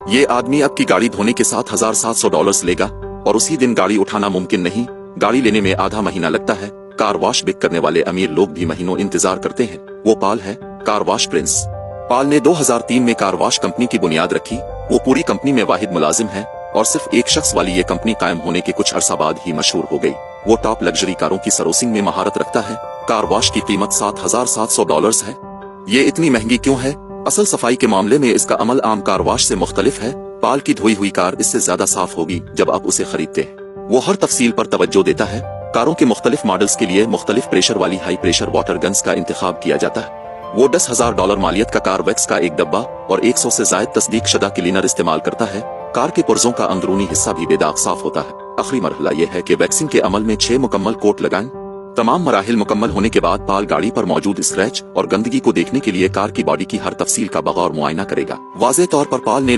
ये आदमी अब की गाड़ी धोने के $7,700 लेगा और उसी दिन गाड़ी उठाना मुमकिन नहीं। गाड़ी लेने में आधा महीना लगता है। कार वॉश बिक करने वाले अमीर लोग भी महीनों इंतजार करते हैं। वो पाल है, कार वॉश प्रिंस। पाल ने 2003 में कार वॉश कंपनी की बुनियाद रखी। वो पूरी कंपनी में वाहिद मुलाजिम है और सिर्फ एक शख्स वाली ये कंपनी कायम होने के कुछ अरसा बाद ही मशहूर हो गई। वो टॉप लग्जरी कारों की सर्विसिंग में महारत रखता है। कार वॉश की कीमत $7,700 है। ये इतनी महंगी क्यों है? असल सफाई के मामले में इसका अमल आम कार वॉश से मुख्तलिफ है। पाल की धोई हुई कार इससे ज्यादा साफ होगी जब आप उसे खरीदते हैं। वो हर तफसील पर तवज्जो देता है। कारों के मुख्तलिफ मॉडल्स के लिए मुख्तलिफ प्रेशर वाली हाई प्रेशर वाटर गन्स का इंतखाब किया जाता है। वो $10,000 मालियत का कार वैक्स का एक डब्बा और 100 से जायद तस्दीक शुदा क्लीनर इस्तेमाल करता है। कार के पुर्जों का अंदरूनी हिस्सा भी बेदाग साफ होता है। आखिरी मरहला यह है कि वैक्सिंग के अमल में 6 मुकम्मल कोट लगाएं। तमाम मराहिल मुकम्मल होने के बाद पाल गाड़ी पर मौजूद स्क्रैच और गंदगी को देखने के लिए कार की बॉडी की हर तफसील का बगौर मुआयना करेगा। वाज़ेह तौर पर पाल ने